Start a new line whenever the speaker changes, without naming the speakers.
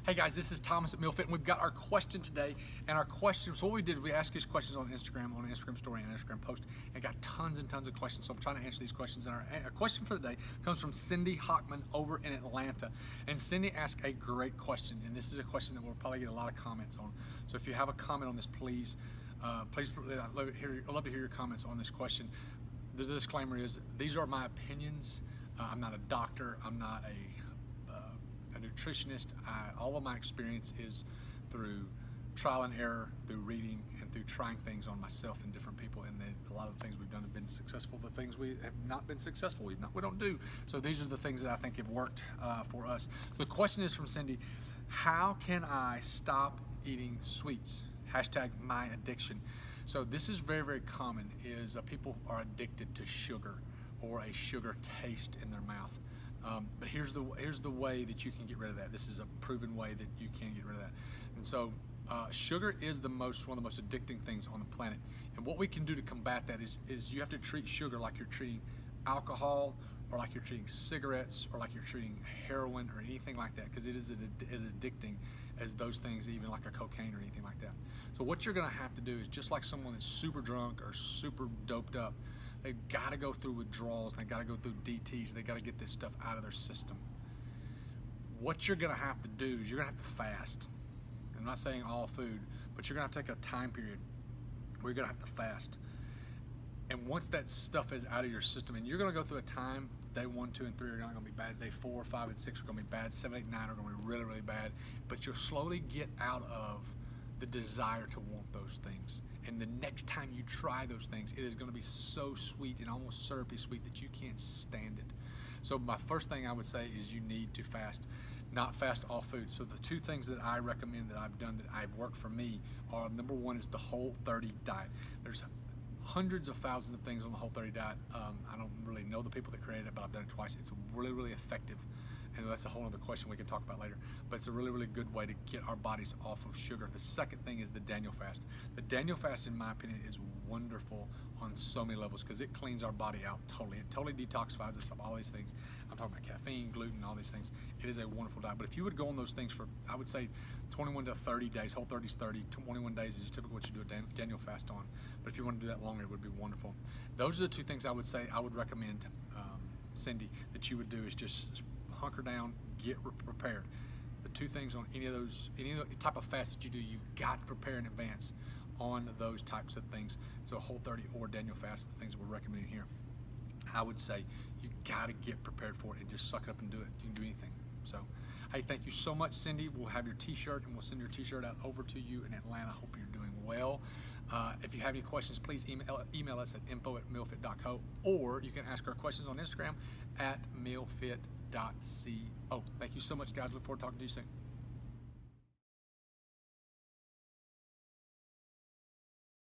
Hey guys, this is Thomas at MealFit, and we've got our question today. And our question, so what we did, we asked these questions on an Instagram story and an Instagram post, and got tons and tons of questions. So I'm trying to answer these questions. And our question for the day comes from Cindy Hockman over in Atlanta. And Cindy asked a great question, and this is a question that we'll probably get a lot of comments on. So if you have a comment on this, please, I'd love to hear your comments on this question. The disclaimer is, these are my opinions. I'm not a doctor. I'm not a nutritionist. All of my experience is through trial and error, through reading, and through trying things on myself and different people. And a lot of the things we've done have been successful. The things we have not been successful, we don't do. So these are the things that I think have worked for us. So the question is from Cindy: how can I stop eating sweets? Hashtag myaddiction. So this is very, very common. Is people are addicted to sugar or a sugar taste in their mouth. But here's the way that you can get rid of that. This is a proven way that you can get rid of that. And so sugar is one of the most addicting things on the planet. And what we can do to combat that is you have to treat sugar like you're treating alcohol, or like you're treating cigarettes, or like you're treating heroin or anything like that, because it is as addicting as those things, even like a cocaine or anything like that. So what you're gonna have to do is, just like someone that's super drunk or super doped up, they've got to go through withdrawals, they've got to go through DTs, they've got to get this stuff out of their system. What you're going to have to do is you're going to have to fast. I'm not saying all food, but you're going to have to take a time period where you're going to have to fast. And once that stuff is out of your system, and you're going to go through a time, day 1, 2, and 3 are not going to be bad, day 4, 5, and 6 are going to be bad, 7, 8, 9 are going to be really, really bad, but you'll slowly get out of the desire to want those things. And the next time you try those things, it is going to be so sweet and almost syrupy sweet that you can't stand it. So my first thing I would say is you need to fast, not fast all food. So the two things that I recommend that I've done that I've worked for me are, number one is the Whole30 diet. There's hundreds of thousands of things on the Whole30 diet. I don't really know the people that created it, but I've done it twice. It's really, really effective. And that's a whole other question we can talk about later. But it's a really, really good way to get our bodies off of sugar. The second thing is the Daniel fast. The Daniel fast, in my opinion, is wonderful on so many levels, because it cleans our body out totally. It totally detoxifies us of all these things. I'm talking about caffeine, gluten, all these things. It is a wonderful diet. But if you would go on those things for, I would say, 21 to 30 days, Whole30 is 30, 21 days is typically what you do a Daniel fast on. But if you want to do that longer, it would be wonderful. Those are the two things I would say I would recommend, Cindy, that you would do, is just hunker down, get prepared. The two things on any type of fast that you do, you've got to prepare in advance on those types of things. So Whole30 or Daniel fast, the things that we're recommending here, I would say you got to get prepared for it and just suck it up and do it. You can do anything. So, hey, thank you so much, Cindy. We'll have your t-shirt, and we'll send your t-shirt out over to you in Atlanta. Hope you're doing well. If you have any questions, please email us at info@mealfit.co, or you can ask our questions on Instagram at mealfit.co. Thank you so much, guys. Look forward to talking to you soon.